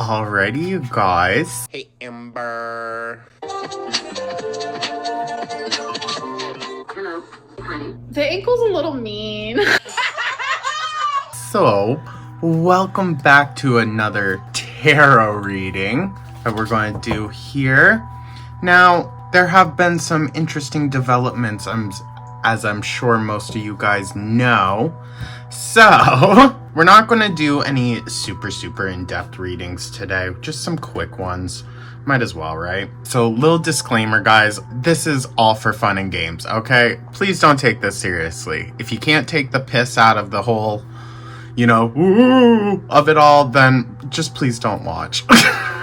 Alrighty, you guys. Hey, Amber. Hello, honey. The ankle's a little mean. So, welcome back to another tarot reading that we're going to do here. Now, there have been some interesting developments, as I'm sure most of you guys know. So, we're not going to do any super in-depth readings today, just some quick ones. Might as well, right? So, little disclaimer, guys, this is all for fun and games, okay? Please don't take this seriously. If you can't take the piss out of the whole, of it all, then just please don't watch.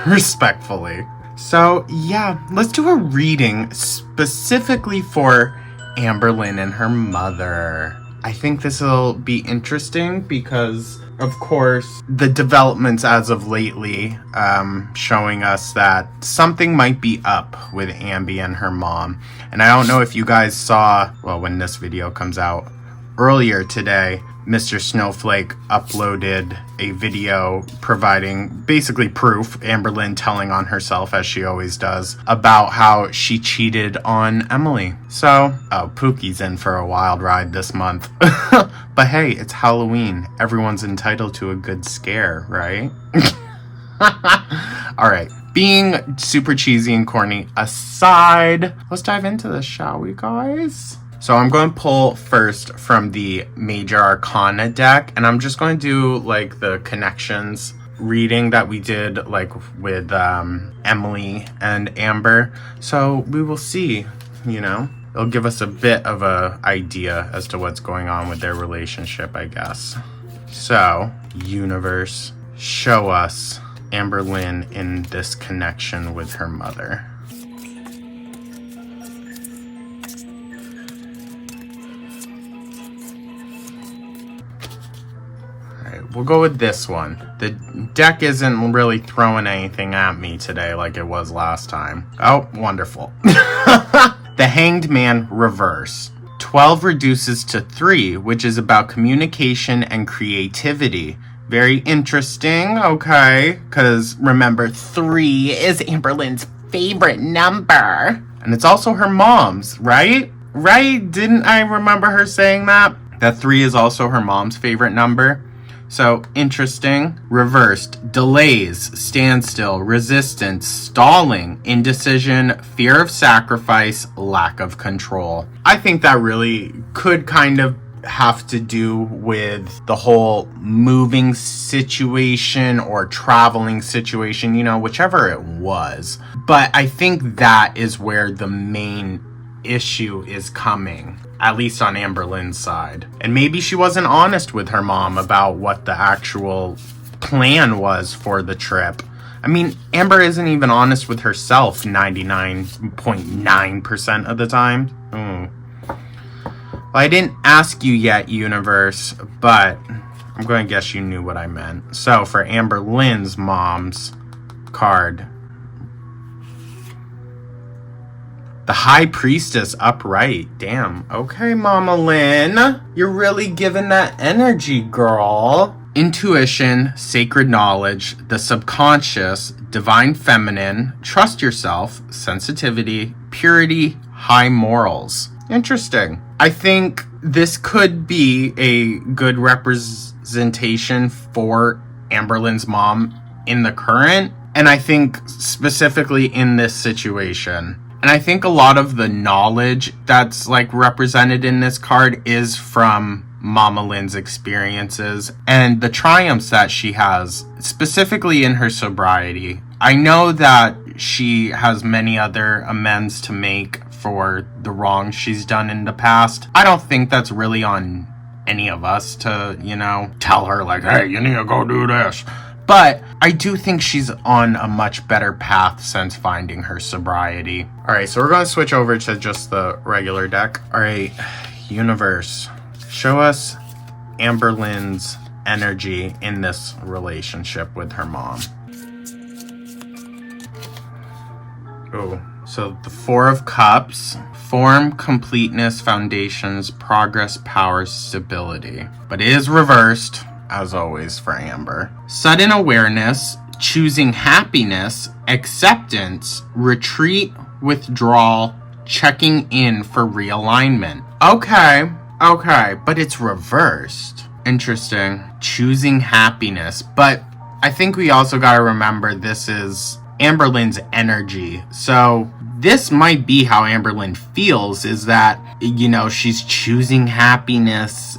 Respectfully. So, yeah, let's do a reading specifically for Amber-Lynn and her mother. I think this will be interesting because, of course, the developments as of lately showing us that something might be up with Ambi and her mom. And I don't know if you guys saw, well, when this video comes out, earlier today, Mr. Snowflake uploaded a video providing basically proof, Amber-Lynn telling on herself, as she always does, about how she cheated on Emily. So, Pookie's in for a wild ride this month. But hey, it's Halloween. Everyone's entitled to a good scare, right? Alright, being super cheesy and corny aside, let's dive into this, shall we, guys? So I'm going to pull first from the Major Arcana deck, and I'm just going to do like the connections reading that we did like with Emily and Amber. So we will see, it'll give us a bit of a idea as to what's going on with their relationship, I guess. So, universe, show us Amber-Lynn in this connection with her mother. We'll go with this one. The deck isn't really throwing anything at me today like it was last time. Oh, wonderful. The Hanged Man reverse. 12 reduces to 3, which is about communication and creativity. Very interesting, okay? Because remember, 3 is Amber-Lynn's favorite number. And it's also her mom's, right? Right? Didn't I remember her saying that? That 3 is also her mom's favorite number? So, interesting. Reversed. Delays, standstill, resistance, stalling, indecision, fear of sacrifice, lack of control. I think that really could kind of have to do with the whole moving situation or traveling situation, whichever it was. But I think that is where the main issue is coming, at least on Amber-Lynn's side. And maybe she wasn't honest with her mom about what the actual plan was for the trip. I mean, Amber isn't even honest with herself 99.9% of the time. Well, I didn't ask you yet, universe, but I'm going to guess you knew what I meant. So for Amber-Lynn's mom's card, the High Priestess upright. Damn. Okay, Mama Lynn. You're really giving that energy, girl. Intuition, sacred knowledge, the subconscious, divine feminine, trust yourself, sensitivity, purity, high morals. Interesting. I think this could be a good representation for Amber-Lynn's mom in the current, and I think specifically in this situation. And I think a lot of the knowledge that's like represented in this card is from Mama Lynn's experiences and the triumphs that she has, specifically in her sobriety. I know that she has many other amends to make for the wrong she's done in the past. I don't think that's really on any of us to, tell her like, hey, you need to go do this. But I do think she's on a much better path since finding her sobriety. Alright, so we're going to switch over to just the regular deck. Alright, universe, show us Amber-Lynn's energy in this relationship with her mom. Oh, so the Four of Cups, form, completeness, foundations, progress, power, stability. But it is reversed, as always for Amber. Sudden awareness, choosing happiness, acceptance, retreat, withdrawal, checking in for realignment. Okay, but it's reversed. Interesting. Choosing happiness. But I think we also got to remember this is Amberlynn's energy. So this might be how Amberlynn feels, is that, you know, she's choosing happiness.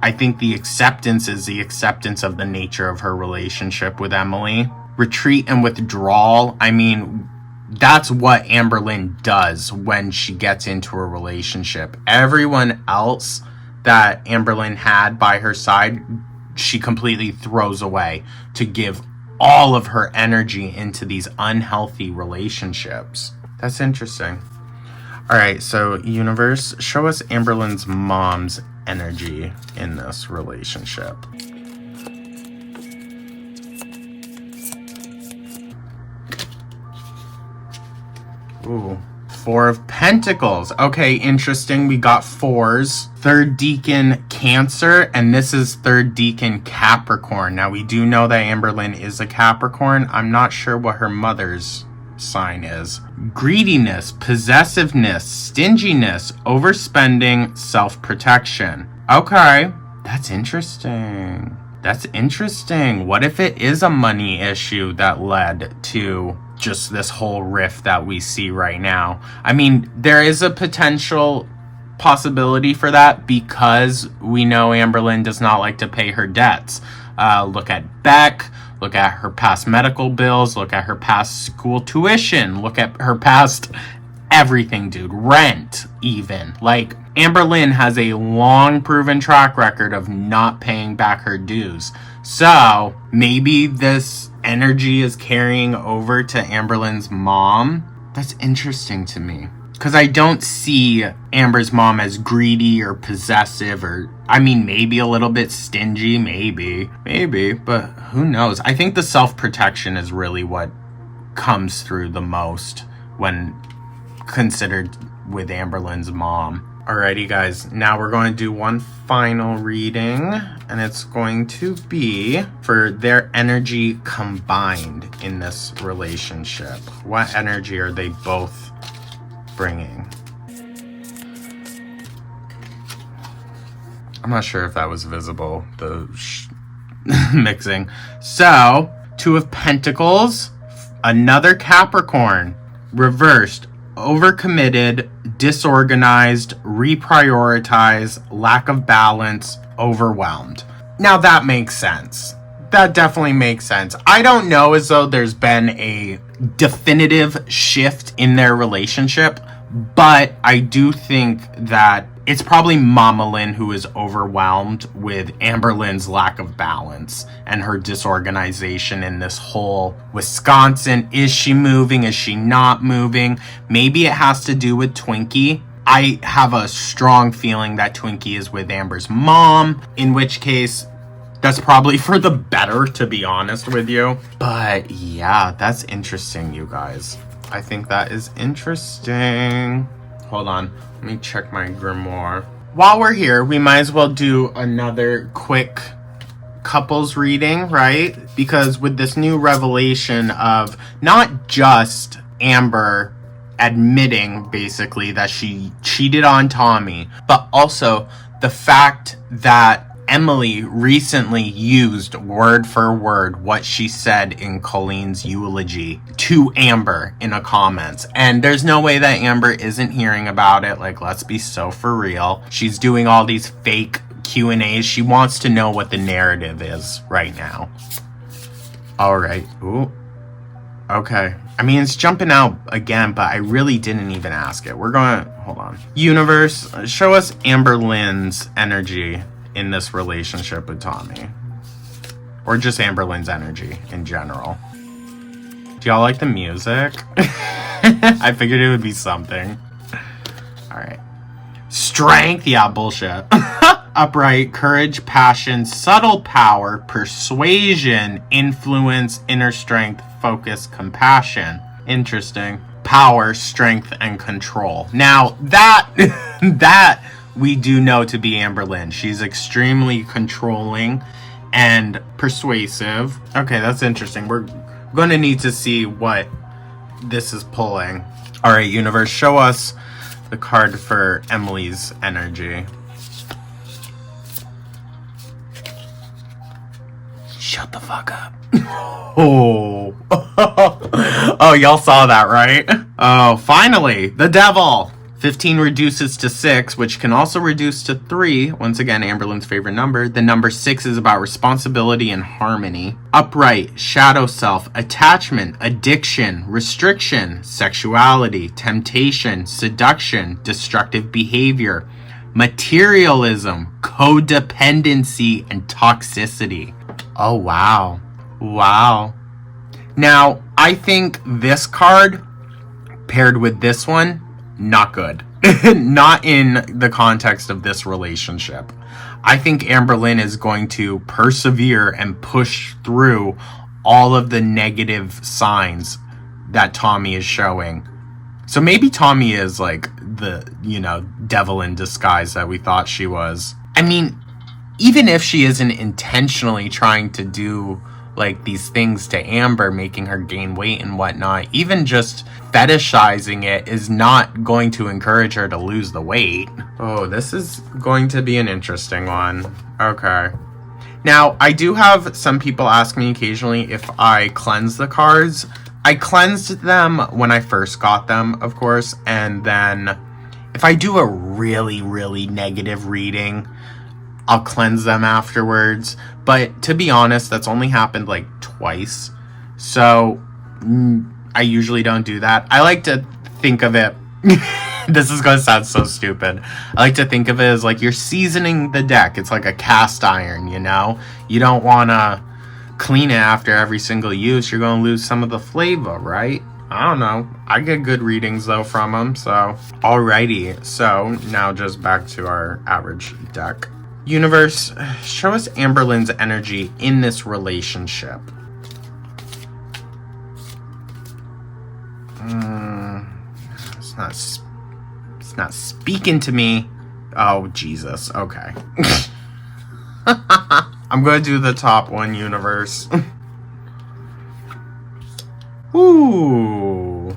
I think the acceptance is the acceptance of the nature of her relationship with Emily. Retreat and withdrawal. I mean, that's what Amberlynn does when she gets into a relationship. Everyone else that Amberlynn had by her side, she completely throws away to give all of her energy into these unhealthy relationships. That's interesting. All right, so universe, show us Amberlynn's mom's energy in this relationship. Ooh, Four of Pentacles. Okay, interesting. We got fours. Third Deacon Cancer, and this is Third Deacon Capricorn. Now, we do know that Amberlynn is a Capricorn. I'm not sure what her mother's sign is. Greediness, possessiveness, stinginess, overspending, self-protection. Okay, that's interesting. That's interesting. What if it is a money issue that led to just this whole rift that we see right now? I mean, there is a potential possibility for that because we know Amberlynn does not like to pay her debts. Look at Beck. Look at her past medical bills. Look at her past school tuition. Look at her past everything, dude. Rent, even. Like, Amberlynn has a long proven track record of not paying back her dues. So, maybe this energy is carrying over to Amberlynn's mom. That's interesting to me. Because I don't see Amber's mom as greedy or possessive or, I mean, maybe a little bit stingy, maybe, but who knows? I think the self-protection is really what comes through the most when considered with Amberlynn's mom. Alrighty, guys, now we're going to do one final reading, and it's going to be for their energy combined in this relationship. What energy are they both bringing? I'm not sure if that was visible, the mixing. So, Two of Pentacles, another Capricorn, reversed, overcommitted, disorganized, reprioritize, lack of balance, overwhelmed. Now that makes sense. That definitely makes sense. I don't know as though there's been a definitive shift in their relationship, but I do think that it's probably Mama Lynn who is overwhelmed with Amberlynn's lack of balance and her disorganization in this whole Wisconsin. Is she moving? Is she not moving? Maybe it has to do with Twinkie. I have a strong feeling that Twinkie is with Amber's mom, in which case that's probably for the better, to be honest with you. But yeah, that's interesting, you guys. I think that is interesting. Hold on, let me check my grimoire. While we're here, we might as well do another quick couples reading, right? Because with this new revelation of not just Amber admitting basically that she cheated on Tommy, but also the fact that Emily recently used word for word what she said in Colleen's eulogy to Amber in a comments. And there's no way that Amber isn't hearing about it. Like, let's be so for real. She's doing all these fake Q&As. She wants to know what the narrative is right now. All right. Ooh. Okay. I mean, it's jumping out again, but I really didn't even ask it. We're going to... Hold on. Universe, show us Amberlynn's energy in this relationship with Tommy. Or just Amberlynn's energy in general. Do y'all like the music? I figured it would be something. Alright. Strength? Yeah, bullshit. Upright, courage, passion, subtle power, persuasion, influence, inner strength, focus, compassion. Interesting. Power, strength, and control. Now, that we do know to be Amberlynn. She's extremely controlling and persuasive. Okay, that's interesting. We're I'm gonna need to see what this is pulling. All right, universe, show us the card for Emily's energy. Shut the fuck up. Oh. Oh, y'all saw that, right? Oh, finally, the devil. 15 reduces to 6, which can also reduce to 3. Once again, Amberlynn's favorite number. The number 6 is about responsibility and harmony. Upright, shadow self, attachment, addiction, restriction, sexuality, temptation, seduction, destructive behavior, materialism, codependency, and toxicity. Oh, wow. Wow. Now, I think this card paired with this one, not good. Not in the context of this relationship. I think Amberlynn is going to persevere and push through all of the negative signs that Tommy is showing. So maybe Tommy is like the, devil in disguise that we thought she was. I mean, even if she isn't intentionally trying to do like these things to Amber, making her gain weight and whatnot, even just fetishizing it is not going to encourage her to lose the weight. Oh, this is going to be an interesting one. Okay. Now, I do have some people ask me occasionally if I cleanse the cards. I cleansed them when I first got them, of course, and then if I do a really, really negative reading, I'll cleanse them afterwards. But to be honest, that's only happened like twice. So I usually don't do that. I like to think of it. This is going to sound so stupid. I like to think of it as like you're seasoning the deck. It's like a cast iron, You don't want to clean it after every single use. You're going to lose some of the flavor, right? I don't know. I get good readings though from them. So alrighty. So now just back to our average deck. Universe, show us Amberlynn's energy in this relationship. It's not speaking to me. Oh, Jesus. Okay. I'm going to do the top one, universe. Ooh.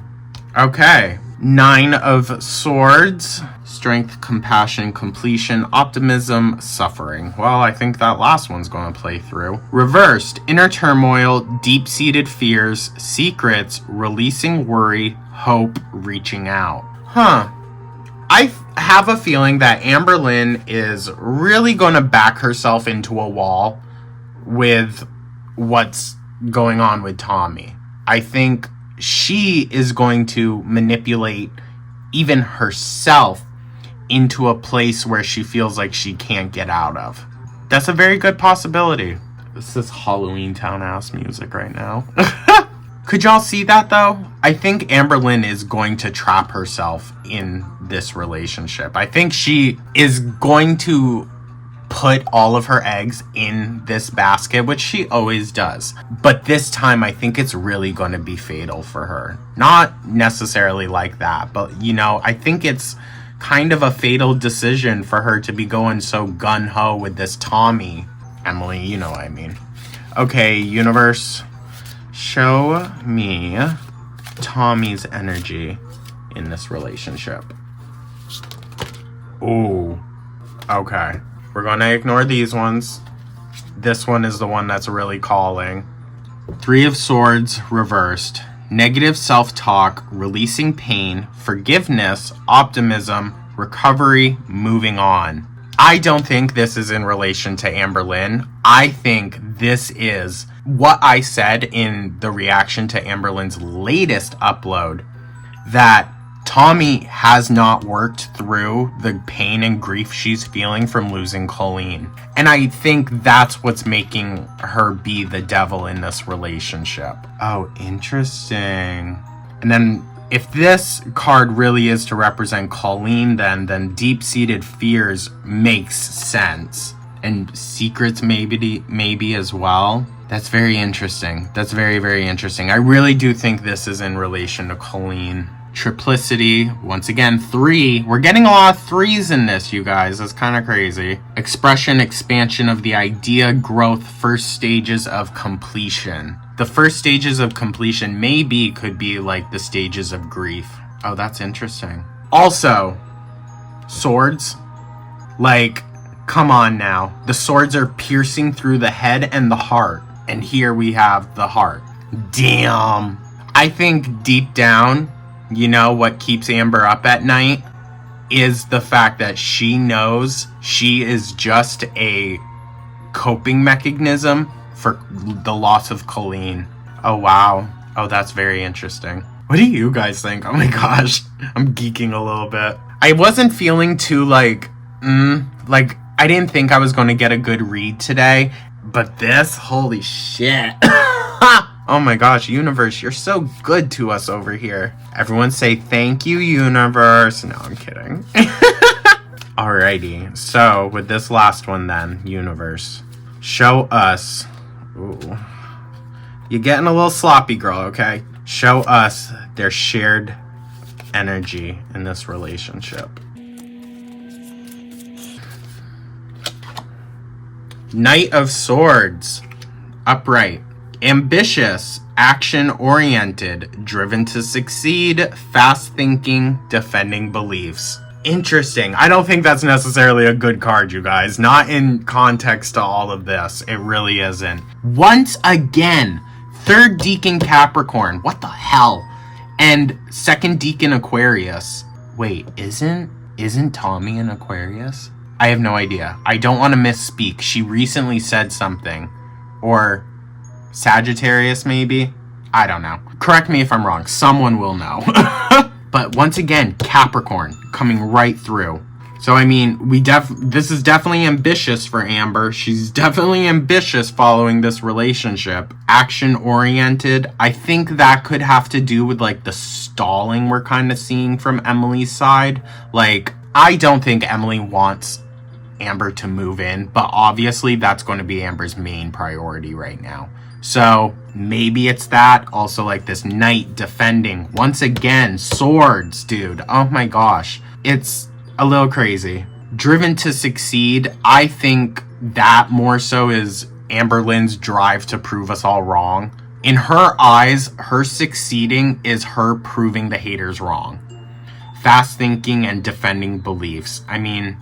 Okay. 9 of Swords. Strength, compassion, completion, optimism, suffering. Well, I think that last one's going to play through. Reversed, inner turmoil, deep-seated fears, secrets, releasing worry, hope, reaching out. I have a feeling that Amberlynn is really going to back herself into a wall with what's going on with Tommy. I think she is going to manipulate even herself into a place where she feels like she can't get out of. That's a very good possibility. This is Halloween Town ass music right now. Could y'all see that though? I think Amberlynn is going to trap herself in this relationship. I think she is going to put all of her eggs in this basket, which she always does. But this time, I think it's really going to be fatal for her. Not necessarily like that, but I think it's kind of a fatal decision for her to be going so gun-ho with this Tommy. Emily, you know what I mean. Okay, universe, show me Tommy's energy in this relationship. Ooh, okay. We're going to ignore these ones. This one is the one that's really calling. 3 of Swords reversed. Negative self-talk, releasing pain, forgiveness, optimism, recovery, moving on. I don't think this is in relation to Amberlynn. I think this is what I said in the reaction to Amberlynn's latest upload, that Tommy has not worked through the pain and grief she's feeling from losing Colleen. And I think that's what's making her be the devil in this relationship. Oh, interesting. And then if this card really is to represent Colleen, then deep-seated fears makes sense. And secrets maybe as well. That's very interesting. That's very, very interesting. I really do think this is in relation to Colleen. Triplicity, once again, 3. We're getting a lot of 3s in this, you guys. That's kind of crazy. Expression, expansion of the idea, growth, first stages of completion. The first stages of completion maybe could be like the stages of grief. Oh, that's interesting. Also, swords. Like, come on now. The swords are piercing through the head and the heart. And here we have the heart. Damn. I think deep down, you know what keeps Amber up at night is the fact that she knows she is just a coping mechanism for the loss of Colleen. Oh, wow. Oh, that's very interesting. What do you guys think? Oh my gosh. I'm geeking a little bit. I wasn't feeling too like I didn't think I was going to get a good read today, but this, holy shit. Oh my gosh, universe, you're so good to us over here. Everyone say thank you, universe. No, I'm kidding. Alrighty, so with this last one then, universe, show us. Ooh. You're getting a little sloppy, girl, okay? Show us their shared energy in this relationship. Knight of Swords, upright, ambitious, action-oriented, driven to succeed, fast-thinking, defending beliefs. Interesting. I don't think that's necessarily a good card, you guys. Not in context to all of this. It really isn't. Once again, third deacon Capricorn. What the hell? And second deacon Aquarius. Wait, isn't Tommy an Aquarius? I have no idea. I don't want to misspeak. She recently said something. Or Sagittarius, maybe? I don't know. Correct me if I'm wrong. Someone will know. But once again, Capricorn coming right through. So, I mean, this is definitely ambitious for Amber. She's definitely ambitious following this relationship. Action-oriented. I think that could have to do with, like, the stalling we're kind of seeing from Emily's side. Like, I don't think Emily wants Amber to move in, but obviously that's going to be Amber's main priority right now. So maybe it's that. Also, like this knight defending. Once again, swords, dude. Oh my gosh. It's a little crazy. Driven to succeed. I think that more so is Amber-Lynn's drive to prove us all wrong. In her eyes, her succeeding is her proving the haters wrong. Fast thinking and defending beliefs. I mean,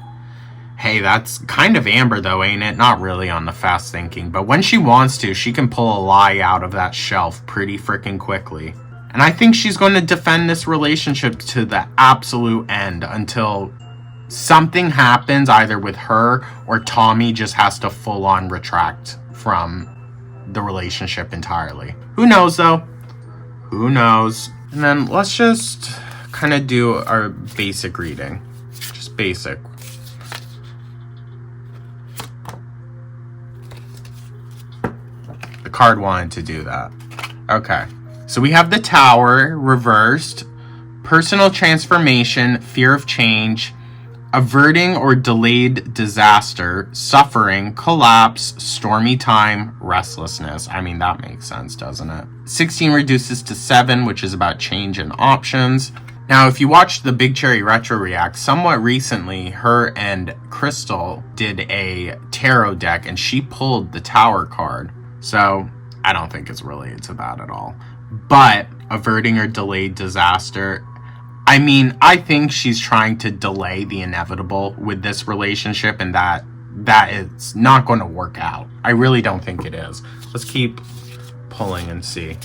hey, that's kind of Amber though, ain't it? Not really on the fast thinking, but when she wants to, she can pull a lie out of that shelf pretty freaking quickly. And I think she's going to defend this relationship to the absolute end until something happens either with her or Tommy just has to full on retract from the relationship entirely. Who knows though? Who knows? And then let's just kind of do our basic reading. Just basic. The card wanted to do that. Okay. So we have the Tower reversed. Personal transformation, fear of change, averting or delayed disaster, suffering, collapse, stormy time, restlessness. I mean, that makes sense, doesn't it? 16 reduces to 7, which is about change and options. Now, if you watched the Big Cherry Retro React, somewhat recently, her and Crystal did a tarot deck, and she pulled the Tower card. So, I don't think it's related to that at all. But, averting or delayed disaster, I mean, I think she's trying to delay the inevitable with this relationship, and that is not going to work out. I really don't think it is. Let's keep pulling and see.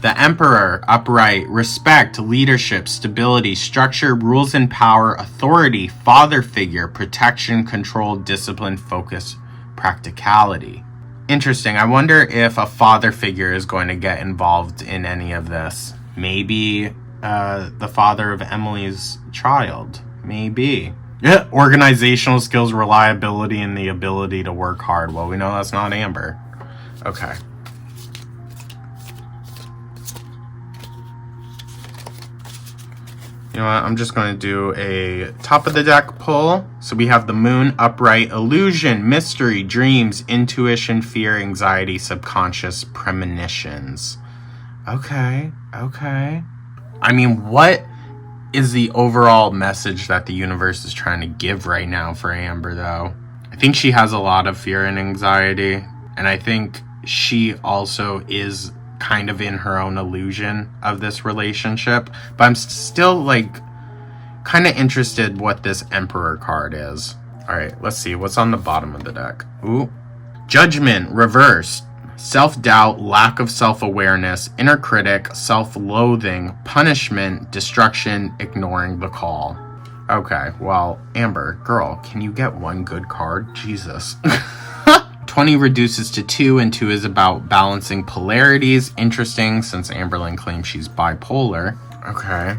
The Emperor, upright, respect, leadership, stability, structure, rules and power, authority, father figure, protection, control, discipline, focus, practicality. Interesting. I wonder if a father figure is going to get involved in any of this. Maybe the father of Emily's child. Maybe. Yeah. Organizational skills, reliability, and the ability to work hard. Well, we know that's not Amber. Okay. You know what? I'm just going to do a top of the deck pull. So we have the Moon, upright, illusion, mystery, dreams, intuition, fear, anxiety, subconscious, premonitions. Okay. I mean, what is the overall message that the universe is trying to give right now for Amber, though? I think she has a lot of fear and anxiety, and I think she also is kind of in her own illusion of this relationship. But I'm still like kind of interested what this Emperor card is. All right, let's see what's on the bottom of the deck. Ooh, Judgment reversed. Self-doubt, lack of self-awareness, inner critic, self-loathing, punishment, destruction, ignoring the call. Okay, well, Amber, girl, can you get one good card? Jesus. 20 reduces to 2, and 2 is about balancing polarities. Interesting, since Amberlynn claims she's bipolar. Okay.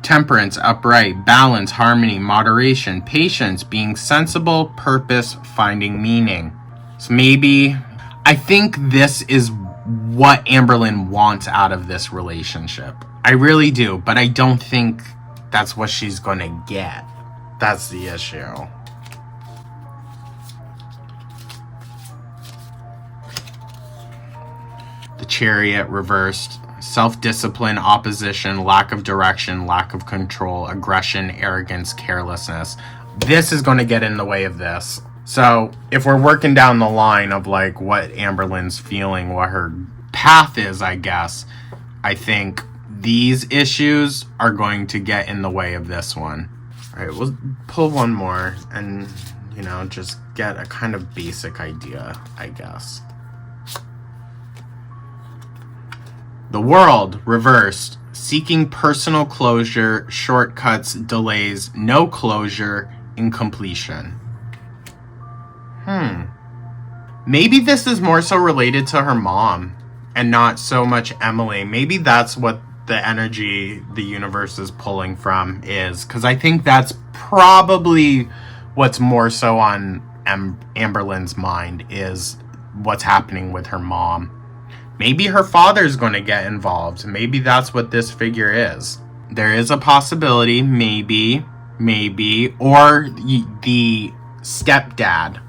Temperance, upright, balance, harmony, moderation, patience, being sensible, purpose, finding meaning. So maybe, I think this is what Amberlynn wants out of this relationship. I really do, but I don't think that's what she's gonna get. That's the issue. The Chariot reversed. Self-discipline, opposition, lack of direction, lack of control, aggression, arrogance, carelessness. This is going to get in the way of this. So if we're working down the line of like what Amberlynn's feeling, what her path is, I guess, I think these issues are going to get in the way of this one. All right, we'll pull one more and, you know, just get a kind of basic idea, I guess. The World reversed. Seeking personal closure, shortcuts, delays, no closure, incompletion. Maybe this is more so related to her mom and not so much Emily. Maybe that's what the energy the universe is pulling from is. Because I think that's probably what's more so on Amberlynn's mind is what's happening with her mom. Maybe her father's going to get involved. Maybe that's what this figure is. There is a possibility, maybe, or the stepdad,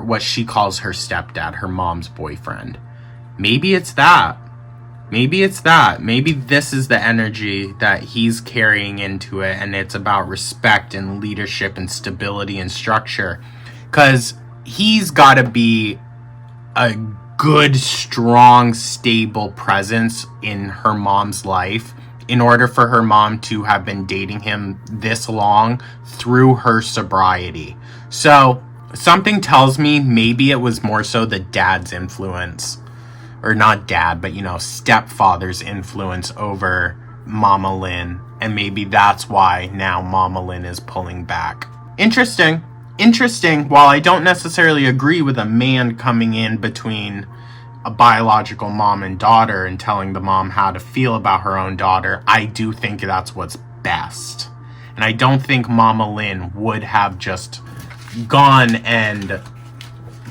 what she calls her stepdad, her mom's boyfriend. Maybe it's that. Maybe this is the energy that he's carrying into it, and it's about respect and leadership and stability and structure. Because he's got to be a good, strong, stable presence in her mom's life in order for her mom to have been dating him this long through her sobriety. So something tells me maybe it was more so the dad's influence, or not dad, but, you know, stepfather's influence over Mama Lynn. And maybe that's why now Mama Lynn is pulling back. Interesting. While I don't necessarily agree with a man coming in between a biological mom and daughter and telling the mom how to feel about her own daughter, I do think that's what's best. And I don't think Mama Lynn would have just gone and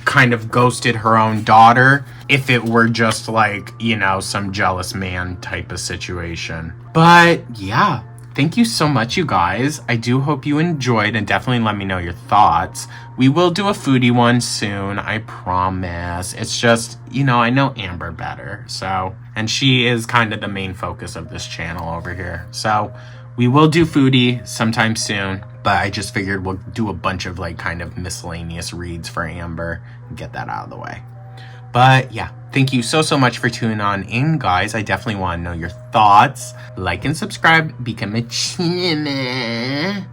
kind of ghosted her own daughter if it were just like, you know, some jealous man type of situation. But yeah, thank you so much, you guys. I do hope you enjoyed, and definitely let me know your thoughts. We will do a foodie one soon, I promise. It's just, you know, I know Amber better, so, and she is kind of the main focus of this channel over here. So we will do foodie sometime soon, but I just figured we'll do a bunch of like kind of miscellaneous reads for Amber and get that out of the way. But yeah, thank you so much for tuning on in, guys. I definitely want to know your thoughts. Like and subscribe, become a channel.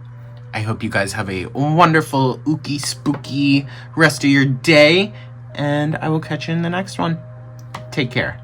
I hope you guys have a wonderful, ooky, spooky rest of your day, and I will catch you in the next one. Take care.